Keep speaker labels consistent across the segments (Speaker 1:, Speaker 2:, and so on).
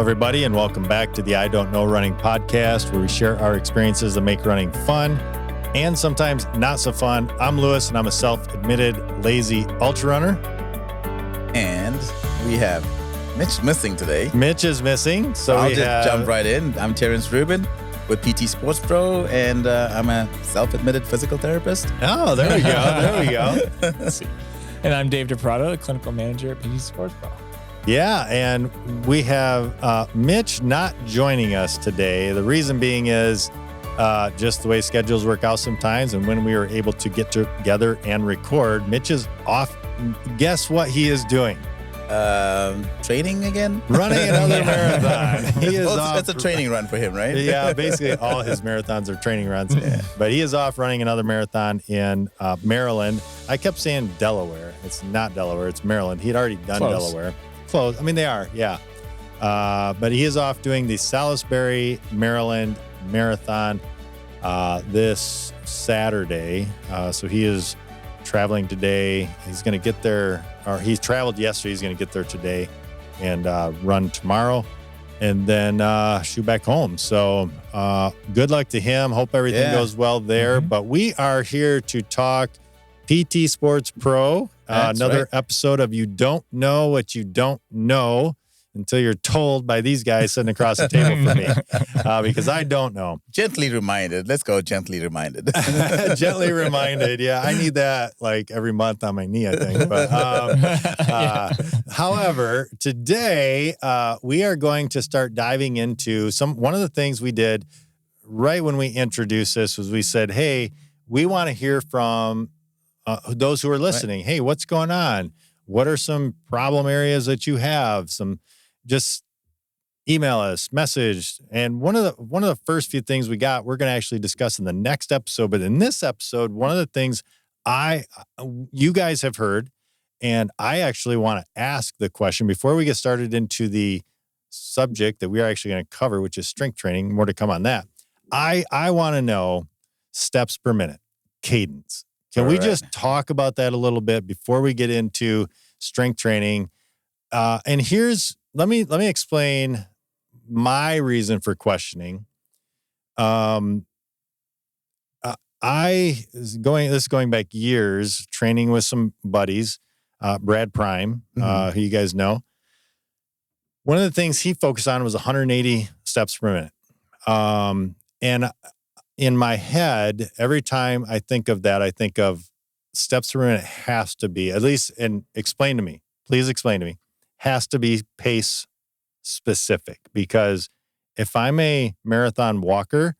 Speaker 1: everybody, and welcome back to the I Don't Know Running podcast, where we share our experiences that make running fun and sometimes not so fun. I'm Lewis, and I'm a self-admitted lazy ultra runner.
Speaker 2: And we have Mitch missing today.
Speaker 1: Mitch is missing, so
Speaker 2: I'll just jump right in. I'm Terrence Rubin with PT Sports Pro, and I'm a self-admitted physical therapist.
Speaker 1: Oh, there we go. There we go.
Speaker 3: And I'm Dave DePrado, the clinical manager at PT Sports Pro.
Speaker 1: Yeah, and we have Mitch not joining us today. The reason being is just the way schedules work out sometimes, and when we are able to get together and record, Mitch is off. Guess what he is doing?
Speaker 2: Training again?
Speaker 1: Running another marathon. He is off.
Speaker 2: It's a training run for him, right?
Speaker 1: Yeah, basically all his marathons are training runs.
Speaker 2: Yeah.
Speaker 1: But he is off running another marathon in Maryland. I kept saying Delaware. It's not Delaware. It's Maryland. He'd already done
Speaker 3: Close.
Speaker 1: Delaware. Close. I mean, they are, yeah. But he is off doing the Salisbury, Maryland Marathon this Saturday. So he is traveling today. He's going to get there, or he's traveled yesterday. He's going to get there today and run tomorrow and then shoot back home. So good luck to him. Hope everything goes well there.
Speaker 3: Mm-hmm.
Speaker 1: But we are here to talk PT Sports Pro. Another episode of You Don't Know What You Don't Know until you're told by these guys sitting across the table from me, because I don't know.
Speaker 2: Gently reminded. Let's go gently reminded.
Speaker 1: Gently reminded. Yeah, I need that like every month on my knee, I think. But however, today we are going to start diving into one of the things we did right when we introduced this was we said, hey, we want to hear from those who are listening. Right. Hey, what's going on? What are some problem areas that you have? Just email us, message. And one of the first few things we're going to actually discuss in the next episode. But in this episode, one of the things you guys have heard, and I actually want to ask the question before we get started into the subject that we are actually going to cover, which is strength training. More to come on that. I want to know steps per minute, cadence. Can we just talk about that a little bit before we get into strength training? And let me explain my reason for questioning. This is going back years, training with some buddies, Brad Prime, who you guys know. One of the things he focused on was 180 steps per minute. And in my head, every time I think of that, I think of steps per minute has to be, at least, and please explain to me, has to be pace specific. Because if I'm a marathon walker,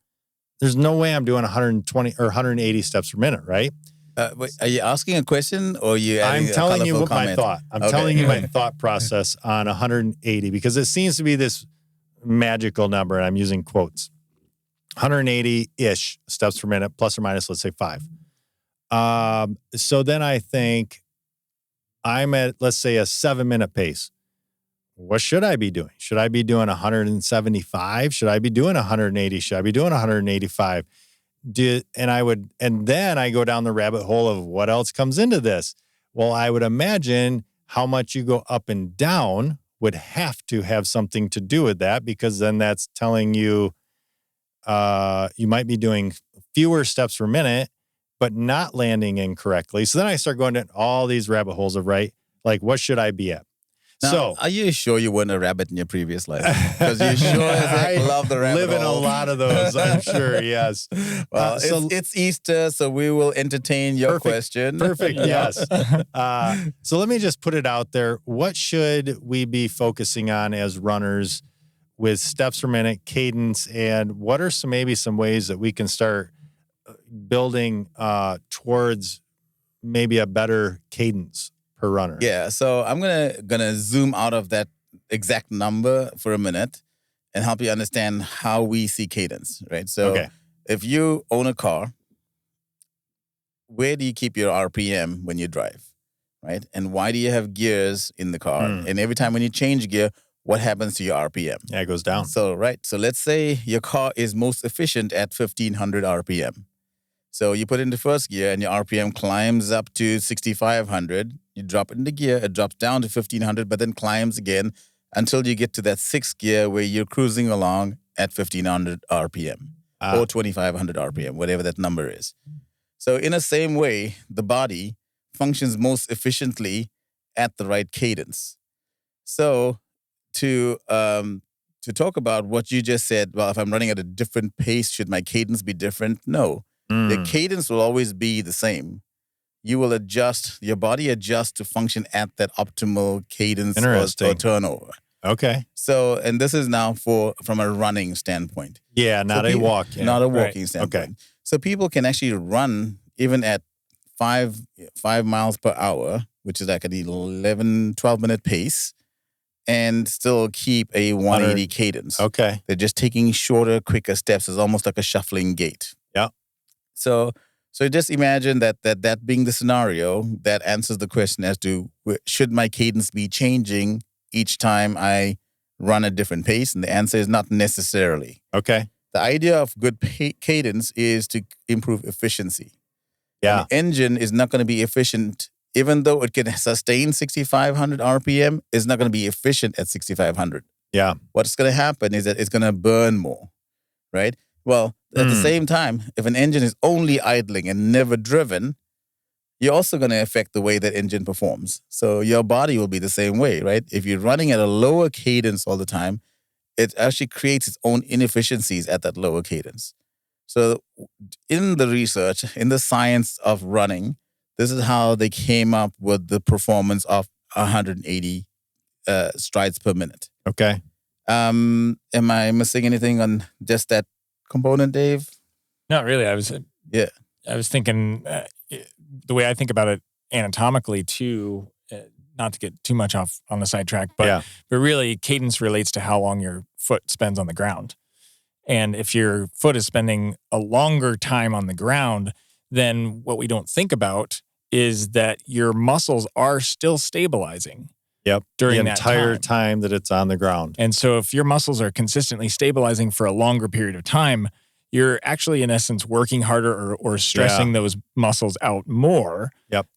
Speaker 1: there's no way I'm doing 120 or 180 steps per minute, right?
Speaker 2: Wait, are you asking a question or are you
Speaker 1: I'm telling you what
Speaker 2: comment?
Speaker 1: my thought. I'm telling you my thought process on 180 because it seems to be this magical number, and I'm using quotes. 180-ish steps per minute, plus or minus, let's say 5. So then I think I'm at, let's say, a 7-minute pace. What should I be doing? Should I be doing 175? Should I be doing 180? Should I be doing 185? And then I go down the rabbit hole of what else comes into this. Well, I would imagine how much you go up and down would have to have something to do with that, because then that's telling you you might be doing fewer steps per minute, but not landing incorrectly. So then I start going to all these rabbit holes of, like, what should I be at?
Speaker 2: Now,
Speaker 1: so,
Speaker 2: are you sure you weren't a rabbit in your previous life? Because you sure as heck love the rabbit
Speaker 1: live in
Speaker 2: hole.
Speaker 1: a lot of those, I'm sure, yes.
Speaker 2: Well, it's Easter, so we will entertain your question.
Speaker 1: Perfect, yes. So let me just put it out there. What should we be focusing on as runners with steps per minute, cadence, and what are maybe some ways that we can start building towards maybe a better cadence per runner?
Speaker 2: Yeah, so I'm gonna zoom out of that exact number for a minute and help you understand how we see cadence, right? So if you own a car, where do you keep your RPM when you drive, right? And why do you have gears in the car? And every time when you change gear, what happens to your RPM?
Speaker 1: Yeah, it goes down.
Speaker 2: So let's say your car is most efficient at 1,500 RPM. So you put it into first gear and your RPM climbs up to 6,500. You drop it into gear, it drops down to 1,500, but then climbs again until you get to that sixth gear where you're cruising along at 1,500 RPM or 2,500 RPM, whatever that number is. So in the same way, the body functions most efficiently at the right cadence. So to talk about what you just said, well, if I'm running at a different pace, should my cadence be different? No. The cadence will always be the same. You will adjust, your body adjusts to function at that optimal cadence or turnover.
Speaker 1: Okay.
Speaker 2: So, and this is now from a running standpoint.
Speaker 1: Yeah, not a walk. Yeah.
Speaker 2: Not a walking standpoint.
Speaker 1: Okay.
Speaker 2: So people can actually run even at 5 miles per hour, which is like an 11, 12-minute pace, and still keep a 180 cadence.
Speaker 1: Okay.
Speaker 2: They're just taking shorter, quicker steps. It's almost like a shuffling gait.
Speaker 1: Yeah.
Speaker 2: So just imagine that being the scenario, that answers the question as to should my cadence be changing each time I run a different pace? And the answer is not necessarily.
Speaker 1: Okay.
Speaker 2: The idea of good cadence is to improve efficiency.
Speaker 1: Yeah.
Speaker 2: An engine is not going to be efficient, even though it can sustain 6,500 RPM, it's not going to be efficient at 6,500.
Speaker 1: Yeah.
Speaker 2: What's going to happen is that it's going to burn more, right? Well, at the same time, if an engine is only idling and never driven, you're also going to affect the way that engine performs. So your body will be the same way, right? If you're running at a lower cadence all the time, it actually creates its own inefficiencies at that lower cadence. So in the research, in the science of running, this is how they came up with the performance of 180 strides per minute.
Speaker 1: Okay.
Speaker 2: Am I missing anything on just that component, Dave?
Speaker 3: Not really. I was thinking the way I think about it anatomically too, not to get too much off on the sidetrack, but really cadence relates to how long your foot spends on the ground. And if your foot is spending a longer time on the ground, then what we don't think about is that your muscles are still stabilizing.
Speaker 1: Yep.
Speaker 3: During
Speaker 1: the
Speaker 3: that
Speaker 1: entire time that it's on the ground.
Speaker 3: And so if your muscles are consistently stabilizing for a longer period of time, you're actually in essence working harder or stressing those muscles out more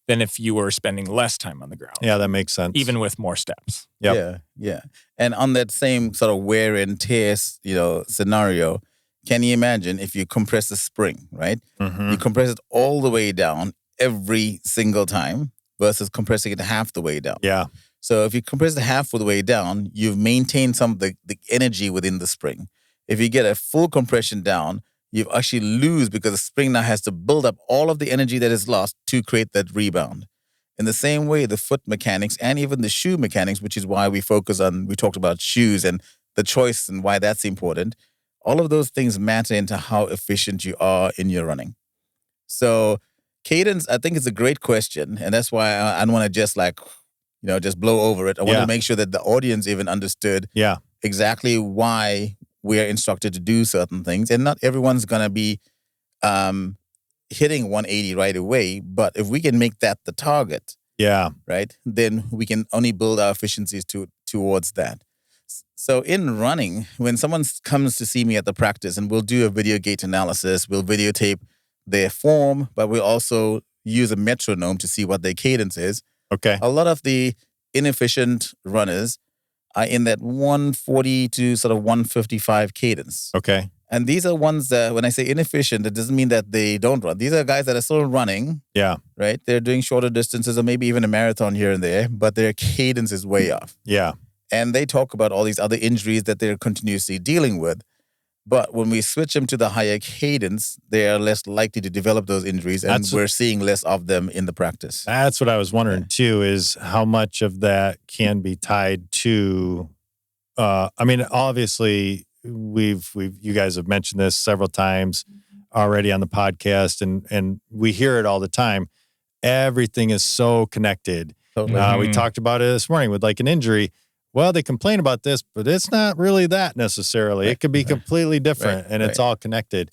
Speaker 3: than if you were spending less time on the ground.
Speaker 1: Yeah, that makes sense.
Speaker 3: Even with more steps.
Speaker 1: Yep.
Speaker 2: Yeah. And on that same sort of wear and tear, scenario, can you imagine if you compress a spring, right?
Speaker 1: Mm-hmm.
Speaker 2: You compress it all the way down every single time versus compressing it half the way down.
Speaker 1: Yeah.
Speaker 2: So if you compress it half of the way down, you've maintained some of the energy within the spring. If you get a full compression down, you actually lose because the spring now has to build up all of the energy that is lost to create that rebound. In the same way, the foot mechanics and even the shoe mechanics, which is why we talked about shoes and the choice and why that's important. All of those things matter into how efficient you are in your running. So cadence, I think it's a great question. And that's why I don't want to just just blow over it. I want to make sure that the audience even understood exactly why we are instructed to do certain things. And not everyone's going to be hitting 180 right away. But if we can make that the target, right, then we can only build our efficiencies towards that. So in running, when someone comes to see me at the practice, and we'll do a video gait analysis, we'll videotape their form, but we'll also use a metronome to see what their cadence is.
Speaker 1: Okay.
Speaker 2: A lot of the inefficient runners are in that 140 to sort of 155 cadence.
Speaker 1: Okay.
Speaker 2: And these are ones that, when I say inefficient, it doesn't mean that they don't run. These are guys that are still running.
Speaker 1: Yeah.
Speaker 2: Right? They're doing shorter distances or maybe even a marathon here and there, but their cadence is way off.
Speaker 1: Yeah.
Speaker 2: And they talk about all these other injuries that they're continuously dealing with. But when we switch them to the higher cadence, they are less likely to develop those injuries, and we're seeing less of them in the practice.
Speaker 1: That's what I was wondering too, is how much of that can be tied to, obviously you guys have mentioned this several times already on the podcast, and we hear it all the time. Everything is so connected.
Speaker 2: Totally.
Speaker 1: We talked about it this morning with like an injury. Well, they complain about this, but it's not really that necessarily. It could be completely different, and it's all connected.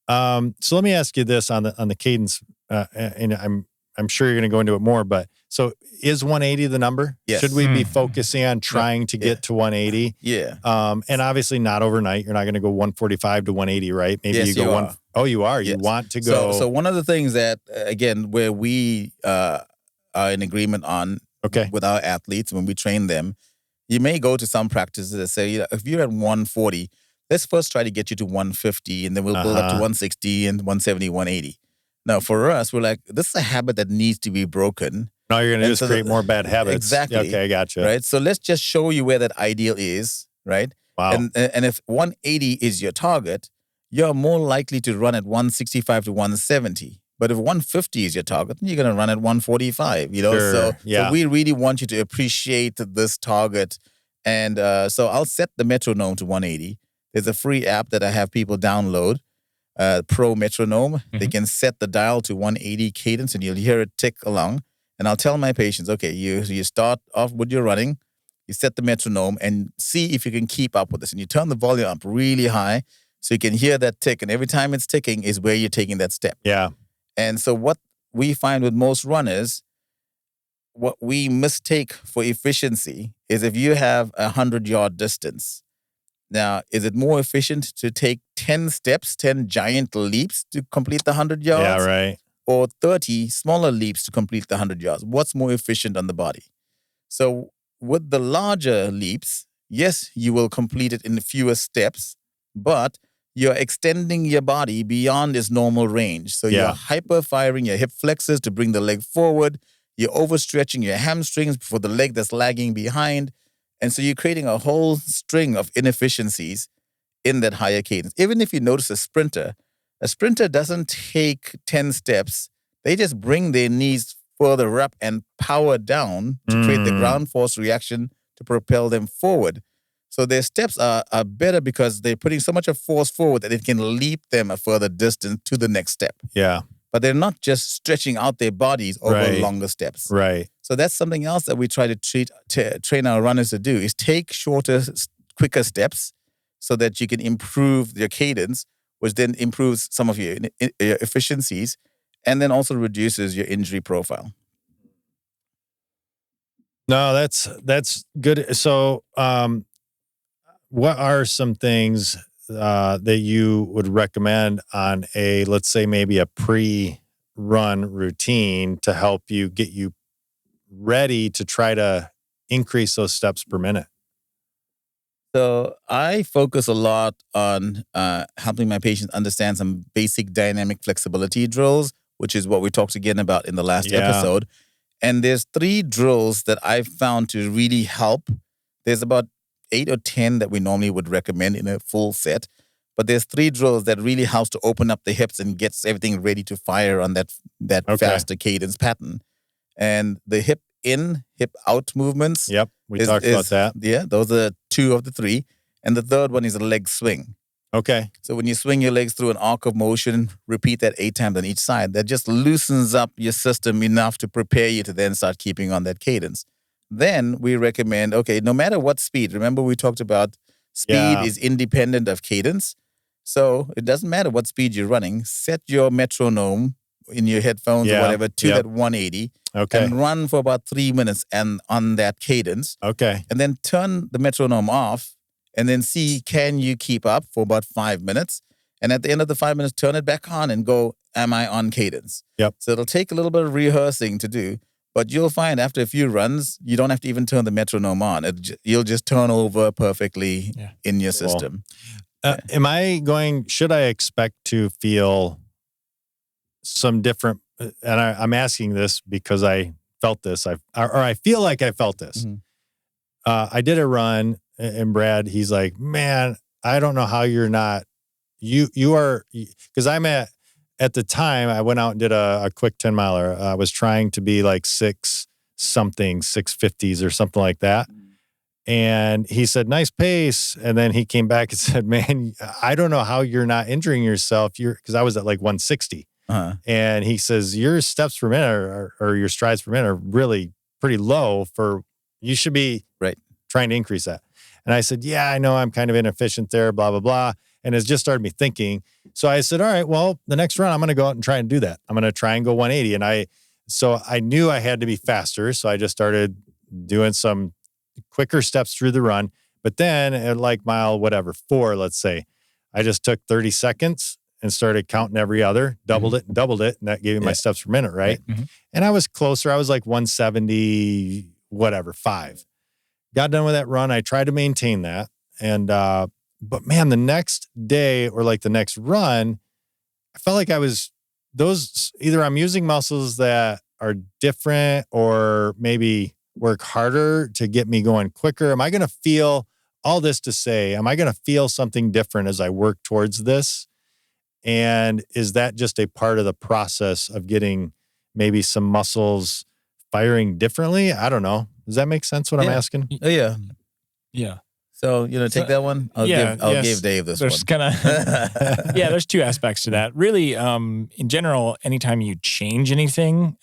Speaker 1: So let me ask you this on the cadence, and I'm sure you're going to go into it more. But so is 180 the number?
Speaker 2: Yes.
Speaker 1: Should we be focusing on trying to get to 180?
Speaker 2: Yeah.
Speaker 1: And obviously not overnight. You're not going to go 145 to 180, right? Maybe
Speaker 2: yes,
Speaker 1: you go
Speaker 2: one.
Speaker 1: Oh, you are.
Speaker 2: Yes.
Speaker 1: You want to go.
Speaker 2: So one of the things that again, where we are in agreement on with our athletes when we train them. you may go to some practices that say, if you're at 140, let's first try to get you to 150, and then we'll build up to 160 and 170, 180. Now, for us, we're like, this is a habit that needs to be broken.
Speaker 1: All you're going to do is create more bad habits.
Speaker 2: Exactly.
Speaker 1: Okay, I gotcha.
Speaker 2: Right? So let's just show you where that ideal is, right?
Speaker 1: Wow.
Speaker 2: And if 180 is your target, you're more likely to run at 165 to 170. But if 150 is your target, then you're going to run at 145,
Speaker 1: Sure.
Speaker 2: So we really want you to appreciate this target. And so I'll set the metronome to 180. There's a free app that I have people download, Pro Metronome. Mm-hmm. They can set the dial to 180 cadence, and you'll hear it tick along. And I'll tell my patients, okay, you start off with your running, you set the metronome, and see if you can keep up with this. And you turn the volume up really high so you can hear that tick. And every time it's ticking is where you're taking that step.
Speaker 1: Yeah.
Speaker 2: And so what we find with most runners, what we mistake for efficiency is if you have 100-yard distance. Now, is it more efficient to take 10 steps, 10 giant leaps to complete the 100 yards?
Speaker 1: Yeah, right.
Speaker 2: Or 30 smaller leaps to complete the 100 yards? What's more efficient on the body? So with the larger leaps, yes, you will complete it in fewer steps, but you're extending your body beyond its normal range. So you're hyper-firing your hip flexors to bring the leg forward. You're overstretching your hamstrings for the leg that's lagging behind. And so you're creating a whole string of inefficiencies in that higher cadence. Even if you notice a sprinter doesn't take 10 steps. They just bring their knees further up and power down to create the ground force reaction to propel them forward. So their steps are better because they're putting so much of force forward that it can leap them a further distance to the next step.
Speaker 1: Yeah.
Speaker 2: But they're not just stretching out their bodies over longer steps.
Speaker 1: Right.
Speaker 2: So that's something else that we try to train our runners to do is take shorter, quicker steps so that you can improve your cadence, which then improves some of your efficiencies and then also reduces your injury profile.
Speaker 1: No, that's good. So, what are some things that you would recommend on let's say maybe a pre-run routine to help you get you ready to try to increase those steps per minute?
Speaker 2: So I focus a lot on helping my patients understand some basic dynamic flexibility drills, which is what we talked again about in the last episode. And there's 3 drills that I've found to really help. There's about 8 or 10 that we normally would recommend in a full set. But there's 3 drills that really helps to open up the hips and gets everything ready to fire on that faster cadence pattern. And the hip in, hip out movements.
Speaker 1: Yep, we talked about that.
Speaker 2: Yeah, those are 2 of the 3. And the third one is a leg swing.
Speaker 1: Okay.
Speaker 2: So when you swing your legs through an arc of motion, repeat that 8 times on each side. That just loosens up your system enough to prepare you to then start keeping on that cadence. Then we recommend, okay, no matter what speed, remember we talked about speed is independent of cadence. So it doesn't matter what speed you're running, set your metronome in your headphones or whatever to that 180 and run for about 3 minutes and on that cadence.
Speaker 1: Okay.
Speaker 2: And then turn the metronome off and then see, can you keep up for about 5 minutes? And at the end of the 5 minutes, turn it back on and go, am I on cadence?
Speaker 1: Yep.
Speaker 2: So it'll take a little bit of rehearsing to do. But you'll find after a few runs, you don't have to even turn the metronome on. You'll just turn over perfectly in your system.
Speaker 1: Should I expect to feel some different, and I'm asking this because I felt this, I feel like I felt this. Mm-hmm. I did a run and Brad, he's like, man, I don't know how you're not, you are, because I'm at the time, I went out and did a quick 10 miler. I was trying to be like 650s or something like that. And he said, nice pace. And then he came back and said, man, I don't know how you're not injuring yourself. Because I was at like 160. Uh-huh. And he says, your steps per minute or your strides per minute are really pretty low you should be trying to increase that. And I said, yeah, I know I'm kind of inefficient there, blah, blah, blah. And it just started me thinking. So I said, all right, well, the next run, I'm going to go out and try and do that. I'm going to try and go 180. And so I knew I had to be faster. So I just started doing some quicker steps through the run. But then at like mile, 4, let's say, I just took 30 seconds and started counting every other, doubled it. And that gave me my steps per minute, right? Mm-hmm. And I was closer. I was like 170, 5. got done with that run. I tried to maintain that. And, but man, the next day or like the next run, I felt like either I'm using muscles that are different or maybe work harder to get me going quicker. Am I going to feel all this to say, am I going to feel something different as I work towards this? And is that just a part of the process of getting maybe some muscles firing differently? I don't know. Does that make sense what I'm asking?
Speaker 2: Oh, yeah.
Speaker 3: Yeah.
Speaker 2: So, take that one. I'll give Dave this
Speaker 3: there's
Speaker 2: one.
Speaker 3: There's two aspects to that. Really, in general, anytime you change anything,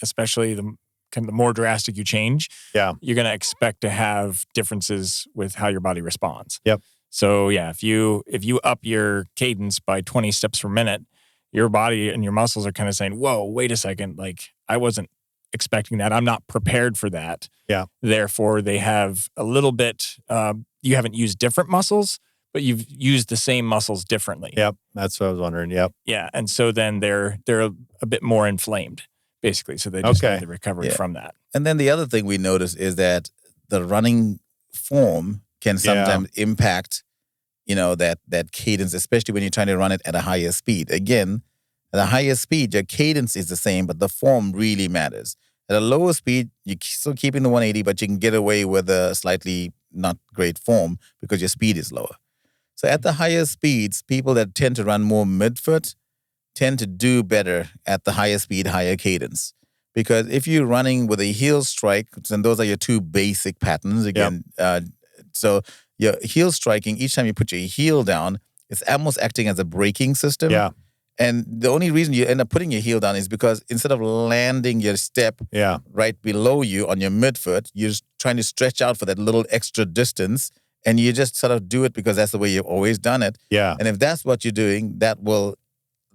Speaker 3: especially the more drastic you change, you're going to expect to have differences with how your body responds.
Speaker 1: Yep.
Speaker 3: So if you up your cadence by 20 steps per minute, your body and your muscles are kind of saying, whoa, wait a second. Like I wasn't expecting that. I'm not prepared for that.
Speaker 1: Yeah.
Speaker 3: Therefore, they have a little bit, you haven't used different muscles, but you've used the same muscles differently.
Speaker 1: Yep. That's what I was wondering. Yep.
Speaker 3: Yeah. And so then they're a bit more inflamed, basically. So they just need the recovery from that.
Speaker 2: And then the other thing we notice is that the running form can sometimes impact, that cadence, especially when you're trying to run it at a higher speed. Again, at a higher speed, your cadence is the same, but the form really matters. At a lower speed, you're still keeping the 180, but you can get away with a slightly not great form because your speed is lower. So at the higher speeds, people that tend to run more midfoot tend to do better at the higher speed, higher cadence. Because if you're running with a heel strike, and those are your two basic patterns, again, so your heel striking, each time you put your heel down, it's almost acting as a braking system.
Speaker 1: Yeah.
Speaker 2: And the only reason you end up putting your heel down is because instead of landing your step right below you on your midfoot, you're just trying to stretch out for that little extra distance. And you just sort of do it because that's the way you've always done it.
Speaker 1: Yeah.
Speaker 2: And if that's what you're doing, that will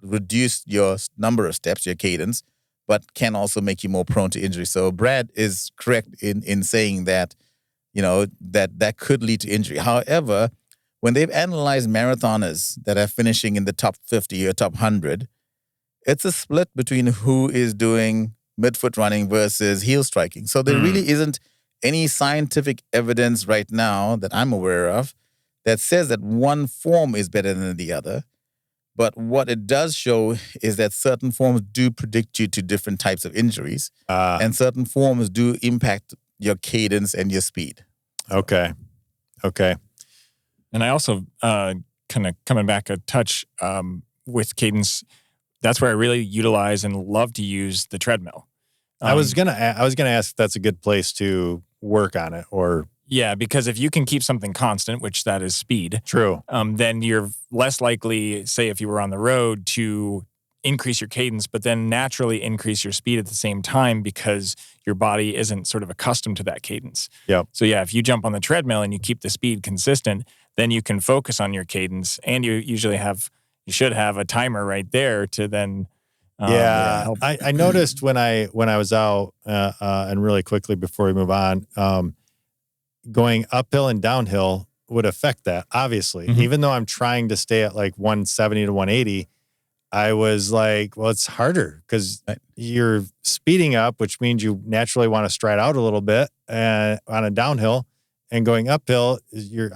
Speaker 2: reduce your number of steps, your cadence, but can also make you more prone to injury. So Brad is correct in saying that, that could lead to injury. However, when they've analyzed marathoners that are finishing in the top 50 or top 100, it's a split between who is doing midfoot running versus heel striking. So there really isn't any scientific evidence right now that I'm aware of that says that one form is better than the other. But what it does show is that certain forms do predict you to different types of injuries, and certain forms do impact your cadence and your speed.
Speaker 1: Okay.
Speaker 3: And I also kind of coming back a touch with cadence, that's where I really utilize and love to use the treadmill.
Speaker 1: I was gonna ask if that's a good place to work on it, or
Speaker 3: because if you can keep something constant, which that is speed,
Speaker 1: true,
Speaker 3: then you're less likely, say, if you were on the road, to increase your cadence, but then naturally increase your speed at the same time because your body isn't sort of accustomed to that cadence.
Speaker 1: Yep.
Speaker 3: So if you jump on the treadmill and you keep the speed consistent, then you can focus on your cadence, and you should have a timer right there to then. Help.
Speaker 1: I noticed when I was out, and really quickly before we move on, going uphill and downhill would affect that, obviously. Mm-hmm. Even though I'm trying to stay at like 170 to 180, I was like, well, it's harder because you're speeding up, which means you naturally want to stride out a little bit on a downhill, and going uphill,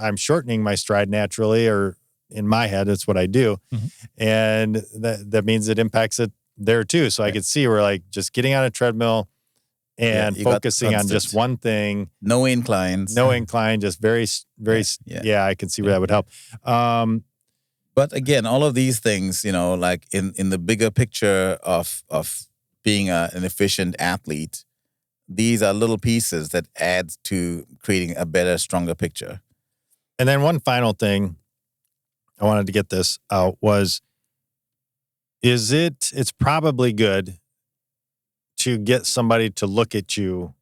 Speaker 1: I'm shortening my stride naturally, or in my head, that's what I do. Mm-hmm. And that means it impacts it there too. So I could see where like just getting on a treadmill and focusing on just one thing.
Speaker 2: No inclines,
Speaker 1: just very, very, I can see where that would help.
Speaker 2: But again, all of these things, like in the bigger picture of being an efficient athlete, these are little pieces that add to creating a better, stronger picture.
Speaker 1: And then one final thing I wanted to get this out was, it's probably good to get somebody to look at you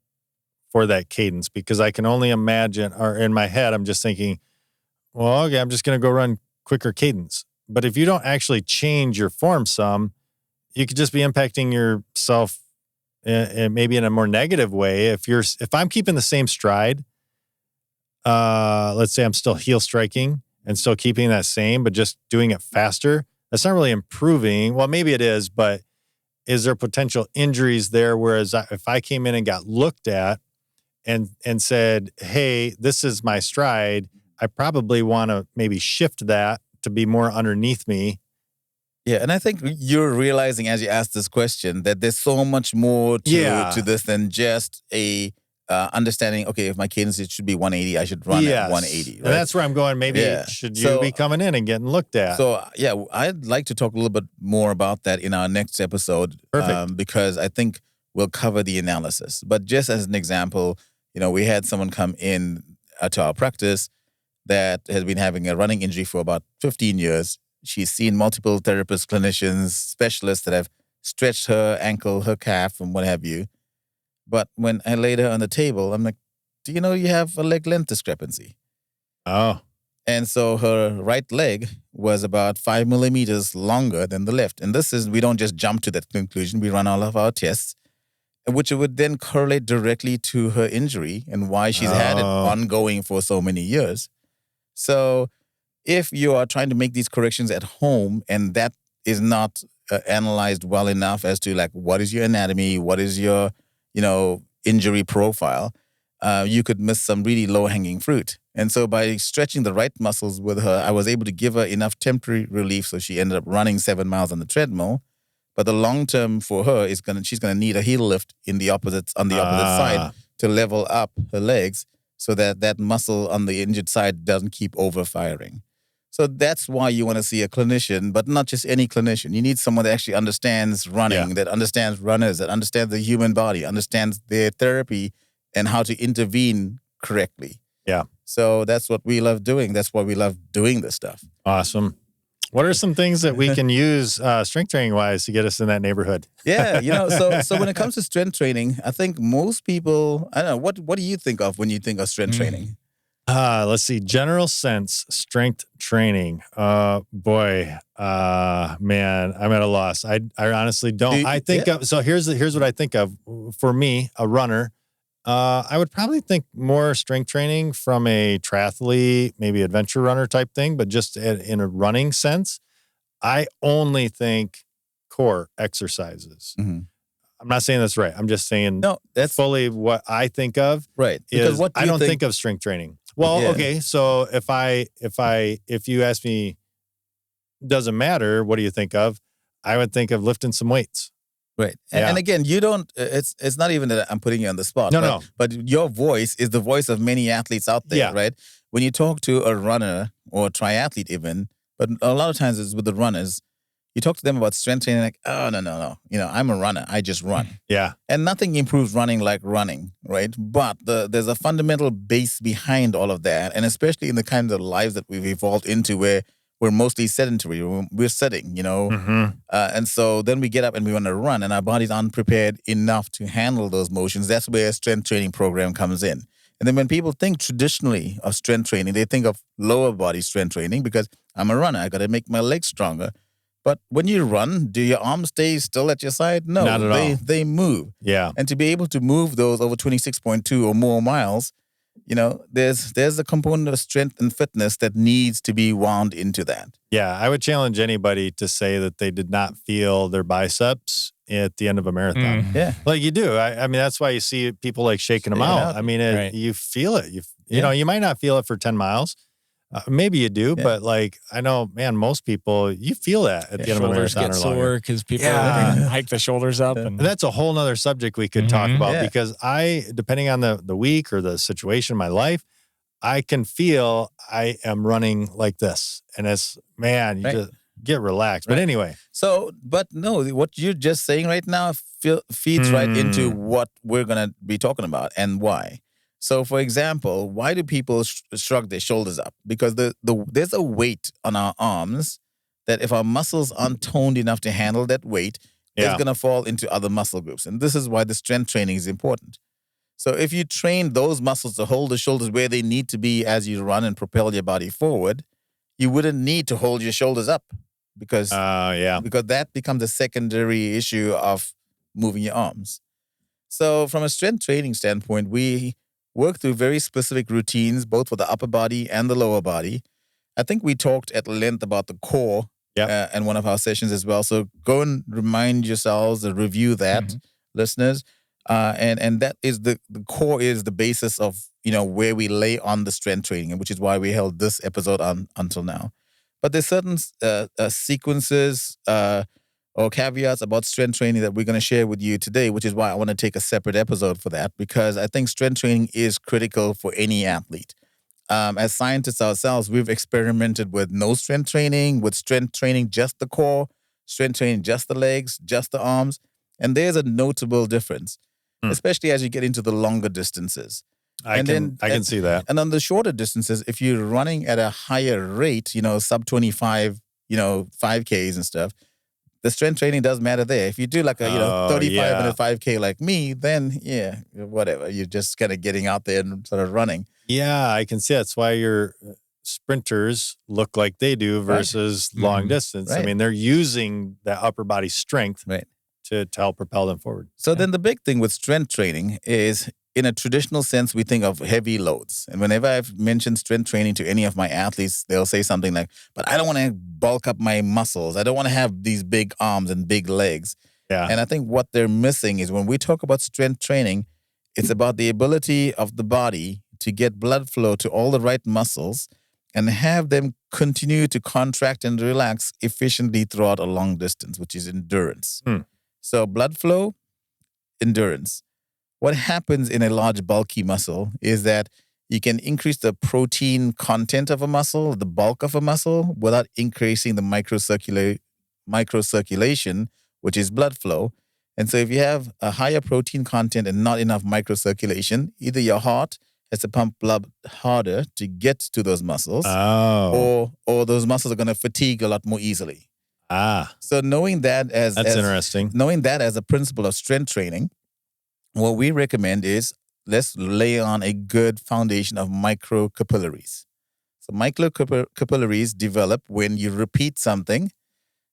Speaker 1: for that cadence, because I can only imagine, or in my head, I'm just thinking, well, okay, I'm just going to go run quicker cadence. But if you don't actually change your form some, you could just be impacting yourself maybe in a more negative way. If I'm keeping the same stride, let's say I'm still heel striking and still keeping that same, but just doing it faster, that's not really improving. Well, maybe it is, but is there potential injuries there? Whereas if I came in and got looked at and said, hey, this is my stride. I probably want to maybe shift that to be more underneath me.
Speaker 2: Yeah, and I think you're realizing as you ask this question that there's so much more to this than just a understanding, okay, if my cadence it should be 180, I should run at 180. Right?
Speaker 1: And that's where I'm going. Maybe should you be coming in and getting looked at?
Speaker 2: So, yeah, I'd like to talk a little bit more about that in our next episode.
Speaker 1: Perfect.
Speaker 2: Because I think we'll cover the analysis. But just as an example, we had someone come in to our practice that has been having a running injury for about 15 years. She's seen multiple therapists, clinicians, specialists that have stretched her ankle, her calf, and what have you. But when I laid her on the table, I'm like, do you know you have a leg length discrepancy?
Speaker 1: Oh.
Speaker 2: And so her right leg was about 5 millimeters longer than the left. And we don't just jump to that conclusion. We run all of our tests, which would then correlate directly to her injury and why she's had it ongoing for so many years. So if you are trying to make these corrections at home and that is not analyzed well enough as to like what is your anatomy, what is your injury profile, you could miss some really low-hanging fruit. And so by stretching the right muscles with her, I was able to give her enough temporary relief so she ended up running 7 miles on the treadmill. But the long term for her is she's gonna need a heel lift on the opposite side to level up her legs so that muscle on the injured side doesn't keep overfiring. So that's why you want to see a clinician, but not just any clinician. You need someone that actually understands running, that understands runners, that understands the human body, understands their therapy and how to intervene correctly.
Speaker 1: Yeah.
Speaker 2: So that's what we love doing. That's why we love doing this stuff.
Speaker 1: Awesome. What are some things that we can use strength training wise to get us in that neighborhood?
Speaker 2: Yeah, so when it comes to strength training, I think most people, I don't know, what do you think of when you think of strength training?
Speaker 1: Let's see. General sense strength training. Man, I'm at a loss. I honestly don't. I think of, so here's what I think of for me, a runner. I would probably think more strength training from a triathlete, maybe adventure runner type thing, but just in a running sense. I only think core exercises.
Speaker 2: Mm-hmm.
Speaker 1: I'm not saying that's right. I'm just saying
Speaker 2: that's
Speaker 1: fully what I think of.
Speaker 2: Right.
Speaker 1: Because I don't think of strength training. Well, okay. So if you ask me, doesn't matter, what do you think of? I would think of lifting some weights.
Speaker 2: Right. And again, you don't, it's not even that I'm putting you on the spot.
Speaker 1: No.
Speaker 2: But your voice is the voice of many athletes out there, right? When you talk to a runner or a triathlete even, but a lot of times it's with the runners, you talk to them about strength training, like, oh, no. I'm a runner. I just run.
Speaker 1: Yeah.
Speaker 2: And nothing improves running like running, right? But there's a fundamental base behind all of that. And especially in the kind of lives that we've evolved into where we're mostly sedentary. We're sitting, and so then we get up and we want to run and our bodies aren't prepared enough to handle those motions. That's where a strength training program comes in. And then when people think traditionally of strength training, they think of lower body strength training because I'm a runner. I got to make my legs stronger. But when you run, do your arms stay still at your side? No,
Speaker 1: not at all.
Speaker 2: They move.
Speaker 1: Yeah.
Speaker 2: And to be able to move those over 26.2 or more miles, there's a component of strength and fitness that needs to be wound into that.
Speaker 1: Yeah, I would challenge anybody to say that they did not feel their biceps at the end of a marathon.
Speaker 2: Yeah.
Speaker 1: Like you do. I mean, that's why you see people like shaking them out. I mean, you feel it. You might not feel it for 10 miles. Maybe you do, but like I know, man, most people you feel that at the end of a marathon.
Speaker 3: Shoulders get sore because people hike the shoulders up, and
Speaker 1: that's a whole nother subject we could talk about because depending on the week or the situation in my life, I can feel I am running like this, and it's you just get relaxed. But anyway,
Speaker 2: but what you're just saying right now feeds right into what we're gonna be talking about and why. So, for example, why do people shrug their shoulders up? Because there's a weight on our arms that if our muscles aren't toned enough to handle that weight, it's going to fall into other muscle groups. And this is why the strength training is important. So if you train those muscles to hold the shoulders where they need to be as you run and propel your body forward, you wouldn't need to hold your shoulders up because that becomes a secondary issue of moving your arms. So from a strength training standpoint, we work through very specific routines, both for the upper body and the lower body. I think we talked at length about the core in one of our sessions as well. So go and remind yourselves and review that, listeners. And that is the core is the basis of where we lay on the strength training, and which is why we held this episode on until now. But there's certain sequences or caveats about strength training that we're going to share with you today, which is why I want to take a separate episode for that, because I think strength training is critical for any athlete. As scientists ourselves, we've experimented with no strength training, with strength training just the core, strength training just the legs, just the arms, and there's a notable difference. Especially as you get into the longer distances.
Speaker 1: I can see that.
Speaker 2: And on the shorter distances, if you're running at a higher rate, sub 25, 5Ks and stuff, the strength training does matter there. If you do like a 35-minute 5K like me, then whatever. You're just kind of getting out there and sort of running.
Speaker 1: Yeah, I can see that's why your sprinters look like they do versus long distance.
Speaker 2: Right.
Speaker 1: I mean, they're using that upper body strength.
Speaker 2: Right.
Speaker 1: To help propel them forward.
Speaker 2: So then the big thing with strength training is, in a traditional sense, we think of heavy loads. And whenever I've mentioned strength training to any of my athletes, they'll say something like, but I don't want to bulk up my muscles. I don't want to have these big arms and big legs.
Speaker 1: Yeah.
Speaker 2: And I think what they're missing is when we talk about strength training, it's about the ability of the body to get blood flow to all the right muscles and have them continue to contract and relax efficiently throughout a long distance, which is endurance. So blood flow, endurance. What happens in a large, bulky muscle is that you can increase the protein content of a muscle, the bulk of a muscle, without increasing the microcirculation, which is blood flow. And so if you have a higher protein content and not enough microcirculation, either your heart has to pump blood harder to get to those muscles, or those muscles are going to fatigue a lot more easily. So knowing that that's
Speaker 1: interesting.
Speaker 2: Knowing that as a principle of strength training, what we recommend is let's lay on a good foundation of microcapillaries. So microcapillaries develop when you repeat something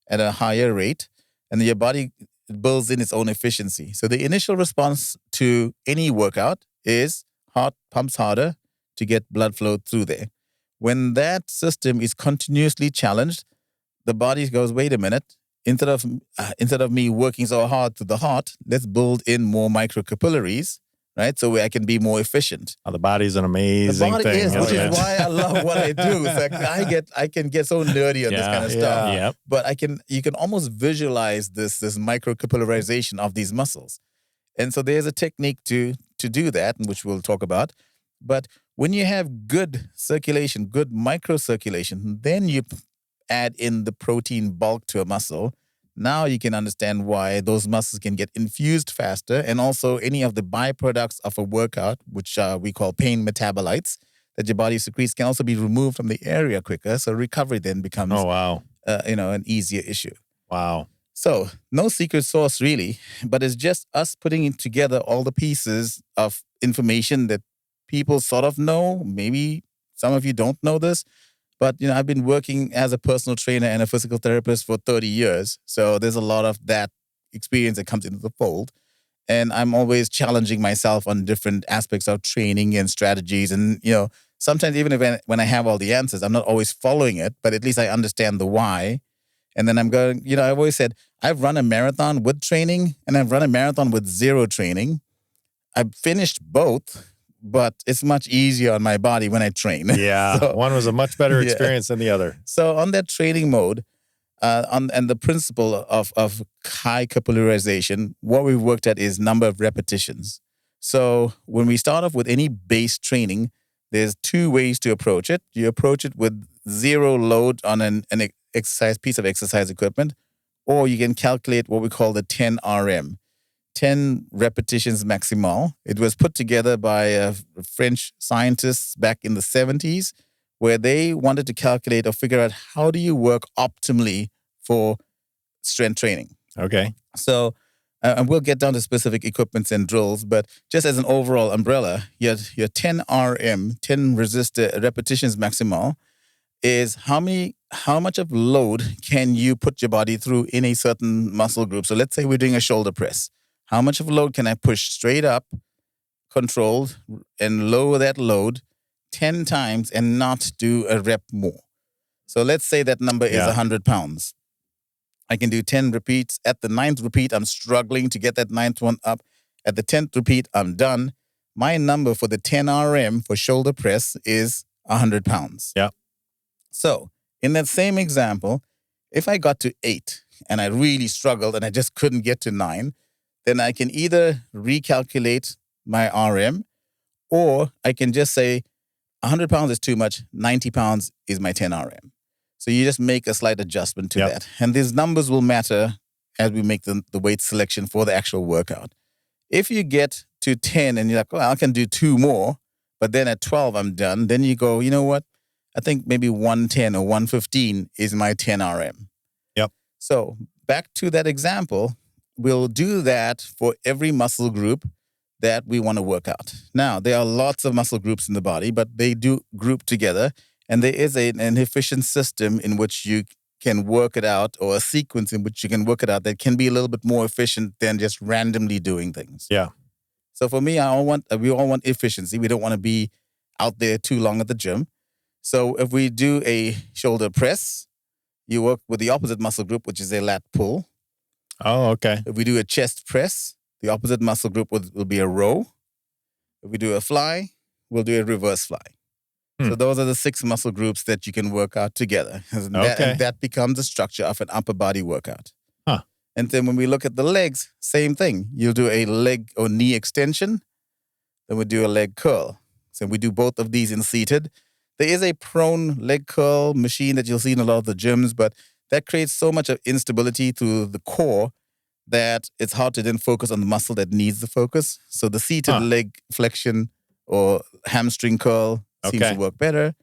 Speaker 2: at a higher rate, and your body builds in its own efficiency. So the initial response to any workout is heart pumps harder to get blood flow through there. When that system is continuously challenged, the body goes, wait a minute, instead of me working so hard to the heart, let's build in more microcapillaries, right? So I can be more efficient.
Speaker 1: The body's an amazing thing.
Speaker 2: Which is why I love what I do. It's like I can get so nerdy on this kind of stuff.
Speaker 3: Yeah.
Speaker 2: But you can almost visualize this microcapillarization of these muscles. And so there's a technique to do that, which we'll talk about. But when you have good circulation, good microcirculation, then you add in the protein bulk to a muscle. Now you can understand why those muscles can get infused faster, and also any of the byproducts of a workout, which we call pain metabolites, that your body secretes, can also be removed from the area quicker. So recovery then becomes an easier issue.
Speaker 1: Wow.
Speaker 2: So no secret sauce really, but it's just us putting together all the pieces of information that people sort of know. Maybe some of you don't know this. But, I've been working as a personal trainer and a physical therapist for 30 years. So there's a lot of that experience that comes into the fold. And I'm always challenging myself on different aspects of training and strategies. And, sometimes even when I have all the answers, I'm not always following it, but at least I understand the why. And then I'm going, I've always said, I've run a marathon with training and I've run a marathon with zero training. I've finished both. But it's much easier on my body when I train.
Speaker 1: Yeah, so, one was a much better experience than the other.
Speaker 2: So on that training mode, and the principle of high capillarization, what we've worked at is number of repetitions. So when we start off with any base training, there's two ways to approach it. You approach it with zero load on an piece of exercise equipment, or you can calculate what we call the 10 RM. 10 repetitions maximal. It was put together by French scientists back in the 70s, where they wanted to calculate or figure out how do you work optimally for strength training.
Speaker 1: Okay.
Speaker 2: So, and we'll get down to specific equipments and drills, but just as an overall umbrella, your 10 RM, 10 repetitions maximal, is how much of load can you put your body through in a certain muscle group. So let's say we're doing a shoulder press. How much of a load can I push straight up, controlled, and lower that load 10 times and not do a rep more? So let's say that number is 100 pounds. I can do 10 repeats. At the 9th repeat, I'm struggling to get that 9th one up. At the 10th repeat, I'm done. My number for the 10 RM for shoulder press is 100 pounds.
Speaker 1: Yeah.
Speaker 2: So in that same example, if I got to 8 and I really struggled and I just couldn't get to 9, then I can either recalculate my RM, or I can just say 100 pounds is too much, 90 pounds is my 10 RM. So you just make a slight adjustment to that. And these numbers will matter as we make the weight selection for the actual workout. If you get to 10 and you're like, well, I can do 2 more, but then at 12 I'm done, then you go, you know what? I think maybe 110 or 115 is my 10 RM.
Speaker 1: Yep.
Speaker 2: So back to that example, we'll do that for every muscle group that we want to work out. Now, there are lots of muscle groups in the body, but they do group together. And there is an efficient system in which you can work it out, or a sequence in which you can work it out that can be a little bit more efficient than just randomly doing things.
Speaker 1: Yeah.
Speaker 2: So for me, we all want efficiency. We don't want to be out there too long at the gym. So if we do a shoulder press, you work with the opposite muscle group, which is a lat pull.
Speaker 1: Oh, okay.
Speaker 2: If we do a chest press, the opposite muscle group will be a row. If we do a fly, we'll do a reverse fly. So those are the 6 muscle groups that you can work out together. And that becomes the structure of an upper body workout.
Speaker 1: Huh.
Speaker 2: And then when we look at the legs, same thing. You'll do a leg or knee extension. Then we do a leg curl. So we do both of these in seated. There is a prone leg curl machine that you'll see in a lot of the gyms, but that creates so much of instability to the core that it's hard to then focus on the muscle that needs the focus. So the seated leg flexion or hamstring curl seems to work better.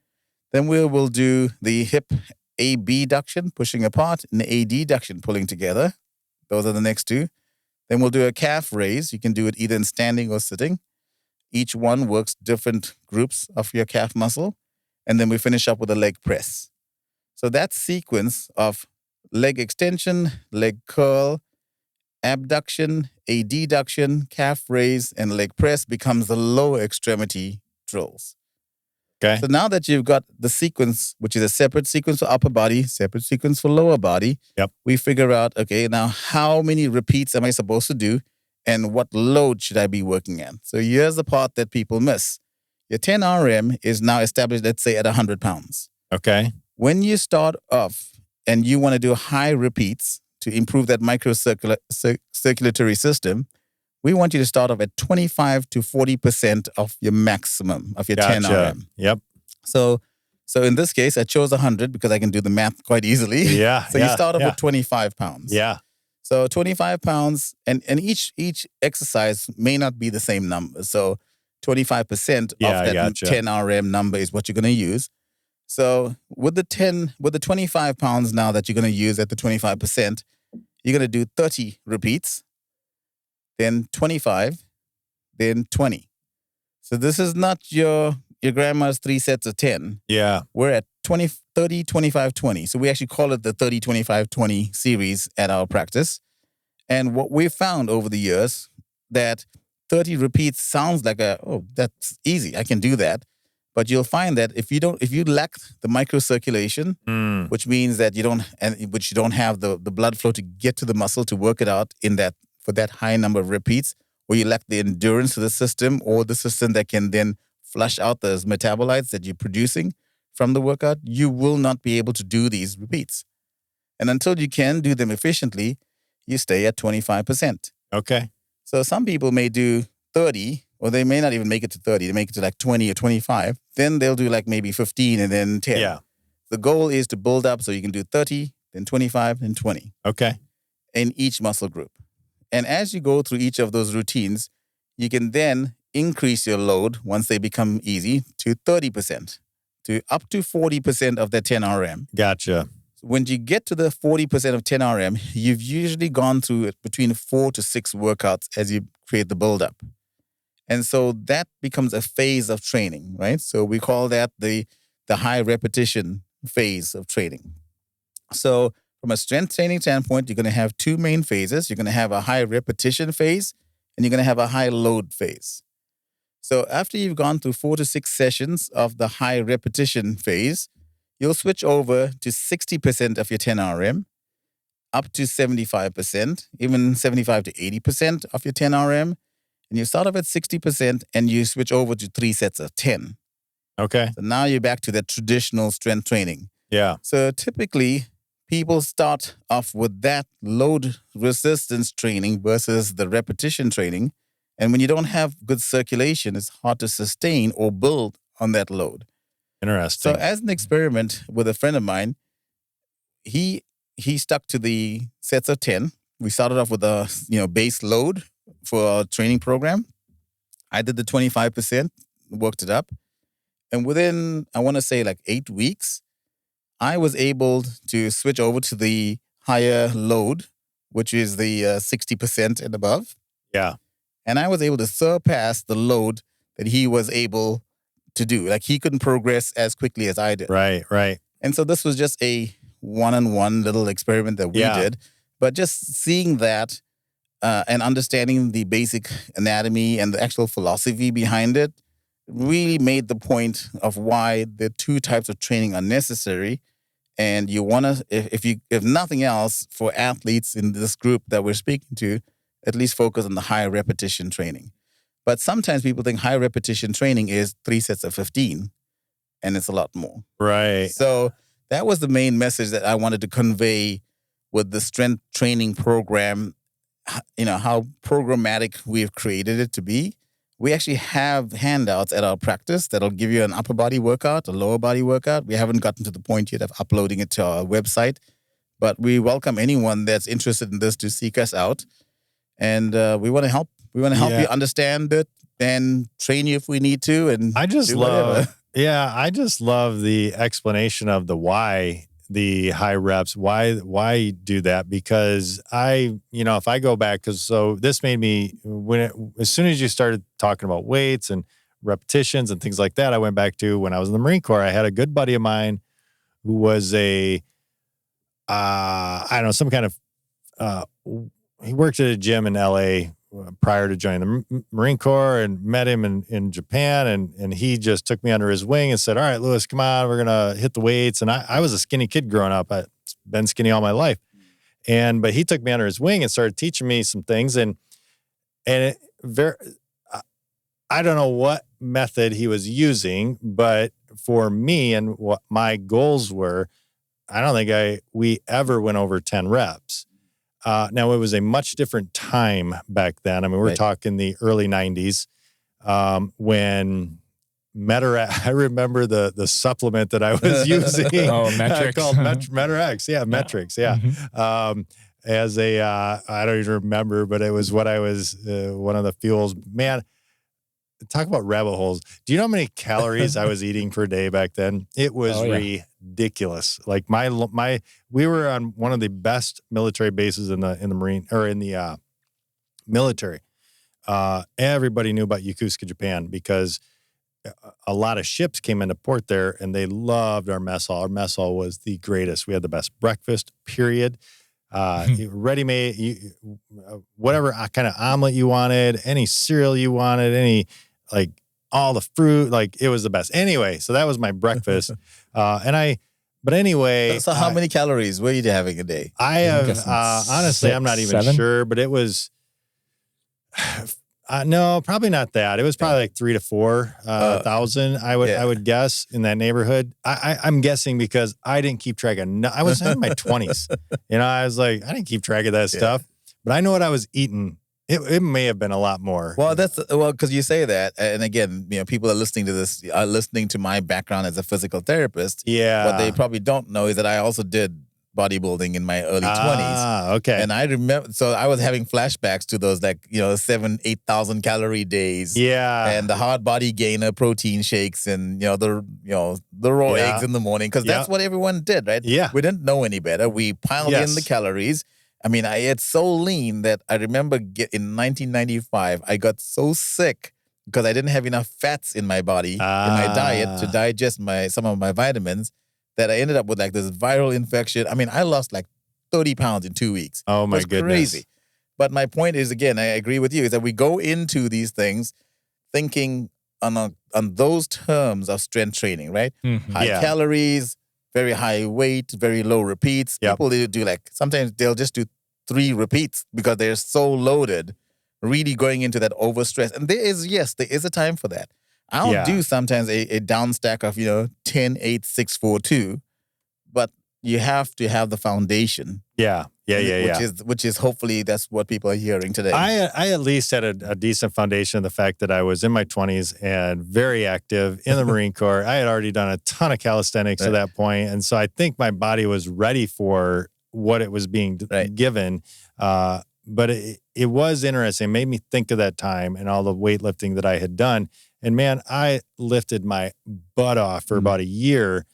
Speaker 2: Then we will do the hip abduction, pushing apart, and the adduction, pulling together. Those are the next 2. Then we'll do a calf raise. You can do it either in standing or sitting. Each one works different groups of your calf muscle. And then we finish up with a leg press. So that sequence of leg extension, leg curl, abduction, adduction, calf raise, and leg press becomes the lower extremity drills.
Speaker 1: Okay.
Speaker 2: So now that you've got the sequence, which is a separate sequence for upper body, separate sequence for lower body, we figure out, okay, now how many repeats am I supposed to do and what load should I be working at? So here's the part that people miss. Your 10 RM is now established, let's say, at 100 pounds.
Speaker 1: Okay.
Speaker 2: When you start off and you want to do high repeats to improve that microcirculatory system, we want you to start off at 25 to 40% of your maximum of your 10 RM.
Speaker 1: Yep.
Speaker 2: So in this case, I chose 100 because I can do the math quite easily.
Speaker 1: Yeah.
Speaker 2: So you start off with 25 pounds.
Speaker 1: Yeah.
Speaker 2: So 25 pounds, and each exercise may not be the same number. So 25% of that 10 RM number is what you're going to use. So with the 25 pounds now that you're going to use at the 25%, you're going to do 30 repeats, then 25, then 20. So this is not your grandma's 3 sets of 10.
Speaker 1: Yeah.
Speaker 2: We're at 20, 30, 25, 20. So we actually call it the 30, 25, 20 series at our practice. And what we've found over the years, that 30 repeats sounds like that's easy, I can do that. But you'll find that if you lack the microcirculation, which means that you don't have the blood flow to get to the muscle to work it out for that high number of repeats, or you lack the endurance of the system, or the system that can then flush out those metabolites that you're producing from the workout, you will not be able to do these repeats. And until you can do them efficiently, you stay at 25%.
Speaker 1: Okay.
Speaker 2: So some people may do 30, or they may not even make it to 30. They make it to like 20 or 25. Then they'll do like maybe 15 and then 10.
Speaker 1: Yeah.
Speaker 2: The goal is to build up so you can do 30, then 25, then 20.
Speaker 1: Okay.
Speaker 2: In each muscle group. And as you go through each of those routines, you can then increase your load once they become easy to 30%, to up to 40% of that 10 RM.
Speaker 1: Gotcha.
Speaker 2: When you get to the 40% of 10 RM, you've usually gone through between 4 to 6 workouts as you create the buildup. And so that becomes a phase of training, right? So we call that the high repetition phase of training. So from a strength training standpoint, you're going to have 2 main phases. You're going to have a high repetition phase, and you're going to have a high load phase. So after you've gone through 4 to 6 sessions of the high repetition phase, you'll switch over to 60% of your 10 RM, up to 75%, even 75 to 80% of your 10 RM. and you start off at 60% and you switch over to 3 sets of 10.
Speaker 1: Okay.
Speaker 2: So now you're back to that traditional strength training.
Speaker 1: Yeah.
Speaker 2: So typically, people start off with that load resistance training versus the repetition training. And when you don't have good circulation, it's hard to sustain or build on that load.
Speaker 1: Interesting.
Speaker 2: So as an experiment with a friend of mine, he stuck to the sets of 10. We started off with a base load for our training program. I did the 25%, worked it up. And within, I want to say like 8 weeks, I was able to switch over to the higher load, which is the 60% and above.
Speaker 1: Yeah.
Speaker 2: And I was able to surpass the load that he was able to do. Like he couldn't progress as quickly as I did.
Speaker 1: Right.
Speaker 2: And so this was just a one-on-one little experiment that we did. But just seeing that and understanding the basic anatomy and the actual philosophy behind it really made the point of why the 2 types of training are necessary. And you want to, if nothing else, for athletes in this group that we're speaking to, at least focus on the high repetition training. But sometimes people think high repetition training is 3 sets of 15, and it's a lot more.
Speaker 1: Right.
Speaker 2: So that was the main message that I wanted to convey with the strength training program, how programmatic we've created it to be. We actually have handouts at our practice that'll give you an upper body workout, a lower body workout. We haven't gotten to the point yet of uploading it to our website, but we welcome anyone that's interested in this to seek us out. And we want to help. We want to help you understand it and train you if we need to. And
Speaker 1: I just love the explanation of the why, the high reps, why do that? Because if I go back, so this made me, as soon as you started talking about weights and repetitions and things like that, I went back to when I was in the Marine Corps. I had a good buddy of mine who was some kind of, he worked at a gym in LA prior to joining the Marine Corps, and met him in Japan. And he just took me under his wing and said, all right, Lewis, come on, we're going to hit the weights. And I was a skinny kid growing up. I've been skinny all my life. But he took me under his wing and started teaching me some things. I don't know what method he was using, but for me and what my goals were, I don't think we ever went over 10 reps. Now, it was a much different time back then. I mean, we're talking the early 90s when Metarex, I remember the supplement that I was using.
Speaker 3: Metrics.
Speaker 1: Called Metarex. Yeah, Metrics. Yeah.
Speaker 3: Mm-hmm.
Speaker 1: I don't even remember, but it was what I was, one of the fuels. Man, talk about rabbit holes. Do you know how many calories I was eating per day back then? It was ridiculous. Like we were on one of the best military bases in the Marine, or in the military. Everybody knew about Yokosuka, Japan, because a lot of ships came into port there, and they loved our mess hall. Our mess hall was the greatest. We had the best breakfast, period. Ready-made, whatever kind of omelet you wanted, any cereal you wanted, all the fruit, it was the best. Anyway, so that was my breakfast. But anyway.
Speaker 2: So how many calories were you having a day?
Speaker 1: I have, honestly, I'm not even
Speaker 3: 7?
Speaker 1: sure, but it was, no, probably not that. It was probably like 3,000 to 4,000. I would guess, in that neighborhood. I'm guessing because I didn't keep track of. I was in my 20s. I was like, I didn't keep track of that stuff, but I know what I was eating. It may have been a lot more.
Speaker 2: Well, because you say that, and again, people are listening to this, are listening to my background as a physical therapist.
Speaker 1: Yeah.
Speaker 2: What they probably don't know is that I also did bodybuilding in my early 20s.
Speaker 1: Ah, okay.
Speaker 2: And I remember, so I was having flashbacks to those 7,000-8,000 calorie days.
Speaker 1: Yeah.
Speaker 2: And the hard body gainer protein shakes, and the raw eggs in the morning, because that's what everyone did, right?
Speaker 1: Yeah.
Speaker 2: We didn't know any better. We piled in the calories. I mean, I ate so lean that I remember in 1995, I got so sick because I didn't have enough fats in my body, in my diet, to digest some of my vitamins, that I ended up with this viral infection. I mean, I lost 30 pounds in 2 weeks.
Speaker 1: Oh my goodness.
Speaker 2: Crazy. But my point is, again, I agree with you, is that we go into these things thinking on those terms of strength training, right?
Speaker 3: Mm-hmm.
Speaker 2: High calories, very high weight, very low repeats.
Speaker 1: Yep.
Speaker 2: People do sometimes they'll just do 3 repeats because they're so loaded really going into that overstress. And there is a time for that. I'll do sometimes a down stack of 10, 8, 6, 4, 2, but you have to have the foundation.
Speaker 1: Yeah.
Speaker 2: Which is hopefully that's what people are hearing today.
Speaker 1: I at least had a decent foundation of the fact that I was in my 20s and very active in the Marine Corps. I had already done a ton of calisthenics at that point, and so I think my body was ready for what it was being given. But it was interesting. It made me think of that time and all the weightlifting that I had done. And man, I lifted my butt off for about a year,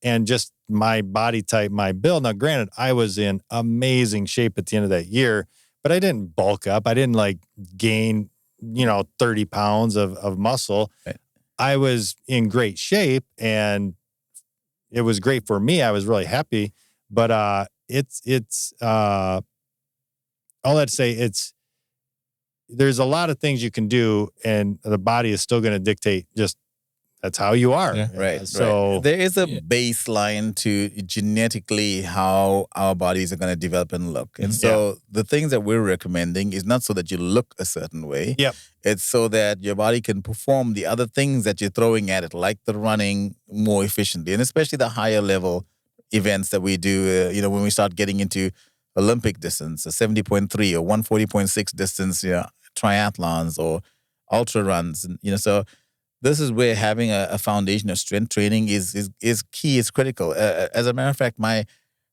Speaker 1: and just my body type, my build. Now, granted, I was in amazing shape at the end of that year, but I didn't bulk up. I didn't gain, 30 pounds of muscle. Right. I was in great shape, and it was great for me. I was really happy, but it's all that to say, there's a lot of things you can do, and the body is still going to dictate just that's how you are.
Speaker 2: Yeah. Right. So there is a baseline to genetically how our bodies are going to develop and look. And so the things that we're recommending is not so that you look a certain way.
Speaker 1: Yep.
Speaker 2: It's so that your body can perform the other things that you're throwing at it, like the running, more efficiently. And especially the higher level events that we do, when we start getting into Olympic distance, a 70.3 or 140.6 distance, triathlons or ultra runs. And, so this is where having a foundation of strength training is key, is critical. As a matter of fact, my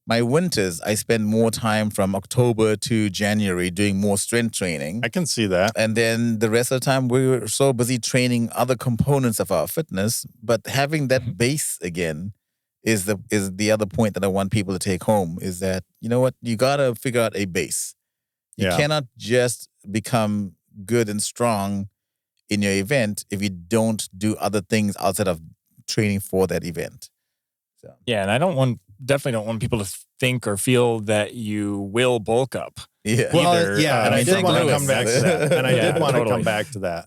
Speaker 2: winters, I spend more time from October to January doing more strength training.
Speaker 1: I can see that.
Speaker 2: And then the rest of the time, we were so busy training other components of our fitness. But having that base again is the other point that I want people to take home, is that, you got to figure out a base. You cannot just become good and strong in your event if you don't do other things outside of training for that event. So.
Speaker 3: Yeah, and I definitely don't want people to think or feel that you will bulk up.
Speaker 2: Yeah.
Speaker 1: Well, and I did want to come back to that. And I did want to come back to that.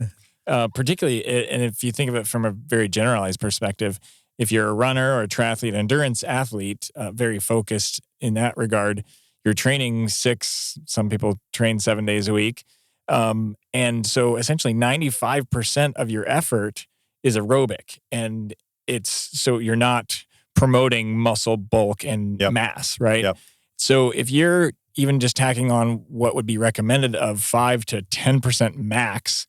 Speaker 3: Particularly, and if you think of it from a very generalized perspective, if you're a runner or a triathlete, endurance athlete, very focused in that regard, you're training 6, some people train 7 days a week. And so essentially 95% of your effort is aerobic, and so you're not promoting muscle bulk and mass, right?
Speaker 1: Yep.
Speaker 3: So if you're even just tacking on what would be recommended of 5 to 10% max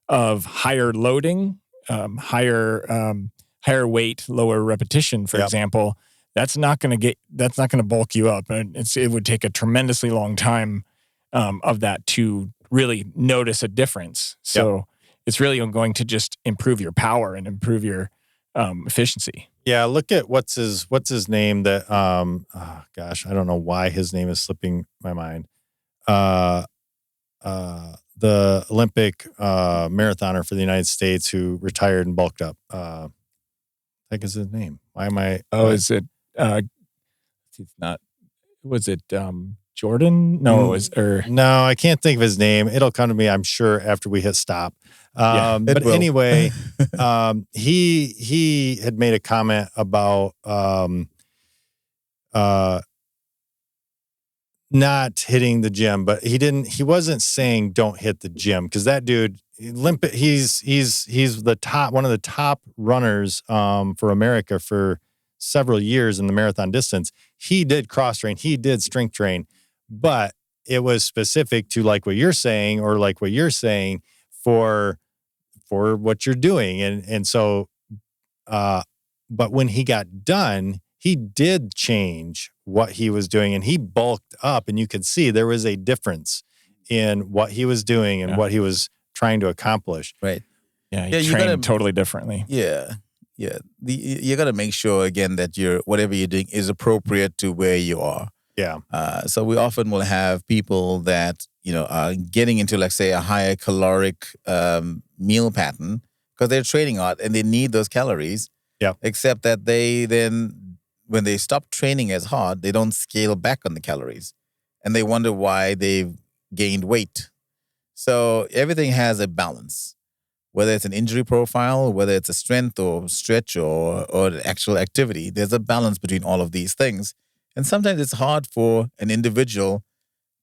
Speaker 3: of higher loading, higher weight, lower repetition, for example, that's not going to bulk you up. And it would take a tremendously long time of that to really notice a difference. So it's really going to just improve your power and improve your efficiency.
Speaker 1: Yeah, look at what's his name that gosh, I don't know why his name is slipping my mind. The Olympic marathoner for the United States who retired and bulked up. I think is his name. Why am I?
Speaker 3: Oh, is it? It's not. Was it Jordan? No, it was.
Speaker 1: No, I can't think of his name. It'll come to me, I'm sure, after we hit stop. But anyway, he had made a comment about not hitting the gym, but he wasn't saying don't hit the gym, because that dude, he's one of the top runners for America for several years in the marathon distance. He did cross train, he did strength train, but it was specific to like what you're saying for what you're doing. And so, but when he got done, he did change what he was doing, and he bulked up, and you could see there was a difference in what he was doing and what he was trying to accomplish.
Speaker 2: Right.
Speaker 3: Yeah. He trained totally differently.
Speaker 2: Yeah. Yeah. You got to make sure again that whatever you're doing is appropriate to where you are.
Speaker 1: Yeah.
Speaker 2: So we often will have people that, are getting into, like, say, a higher caloric meal pattern because they're training hard and they need those calories.
Speaker 1: Yeah.
Speaker 2: Except that they then, when they stop training as hard, they don't scale back on the calories. And they wonder why they've gained weight. So everything has a balance. Whether it's an injury profile, whether it's a strength or stretch or actual activity, there's a balance between all of these things. And sometimes it's hard for an individual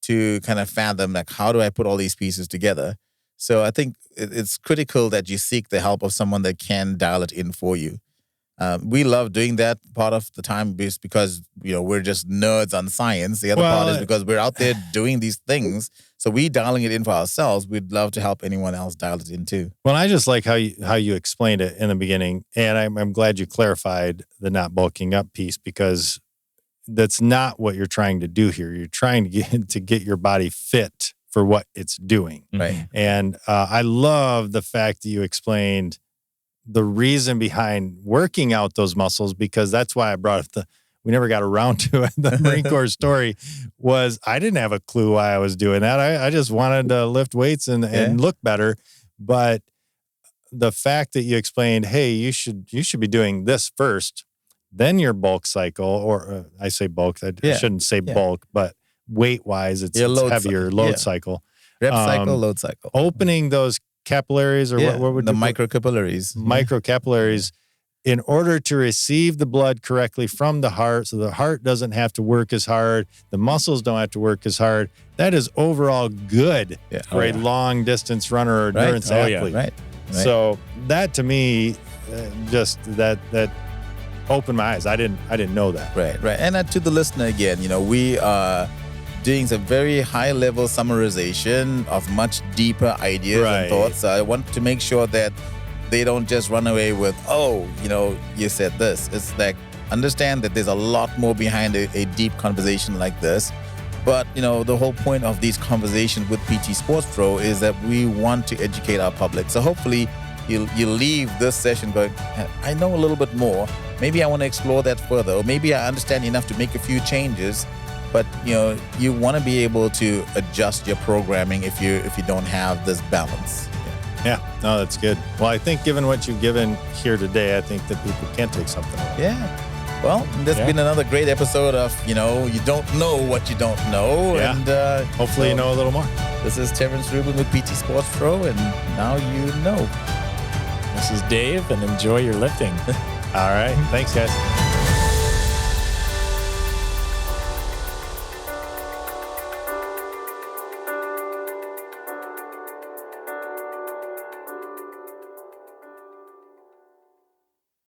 Speaker 2: to kind of fathom, like, how do I put all these pieces together? So I think it's critical that you seek the help of someone that can dial it in for you. We love doing that part of the time because, we're just nerds on science. The other part is because we're out there doing these things. So we dialing it in for ourselves. We'd love to help anyone else dial it in too.
Speaker 1: Well, I just like how you explained it in the beginning. And I'm glad you clarified the not bulking up piece, because that's not what you're trying to do here. You're trying to get your body fit for what it's doing.
Speaker 2: Right.
Speaker 1: And I love the fact that you explained the reason behind working out those muscles, because that's why I brought up we never got around to it. The Marine Corps story was I didn't have a clue why I was doing that. I just wanted to lift weights and look better. But the fact that you explained, hey, you should be doing this first, then your bulk cycle, or I say bulk, I shouldn't say bulk, but weight wise, it's heavier load cycle.
Speaker 2: Rep cycle, load cycle.
Speaker 1: Opening those capillaries, or what would
Speaker 2: the microcapillaries.
Speaker 1: Microcapillaries, in order to receive the blood correctly from the heart, so the heart doesn't have to work as hard, the muscles don't have to work as hard. That is overall good for a long distance runner or endurance athlete.
Speaker 2: Right.
Speaker 1: So that to me, just that opened my eyes. I didn't know that.
Speaker 2: Right. And to the listener again, we are doing some very high level summarization of much deeper ideas and thoughts. I want to make sure that they don't just run away with, you said this. It's like, understand that there's a lot more behind a deep conversation like this. But, the whole point of these conversations with PT Sports Pro is that we want to educate our public. So hopefully you leave this session going, I know a little bit more. Maybe I want to explore that further. Or maybe I understand enough to make a few changes. But, you want to be able to adjust your programming if you don't have this balance.
Speaker 1: Yeah, no, that's good. Well, I think given what you've given here today, I think that people can take something away.
Speaker 2: Yeah. Well, this has been another great episode of, you don't know what you don't know.
Speaker 1: Yeah.
Speaker 2: And
Speaker 1: hopefully you know a little more.
Speaker 2: This is Terrence Rubin with PT Sports Pro, and now you know.
Speaker 3: This is Dave, and enjoy your lifting.
Speaker 1: All right. Thanks, guys.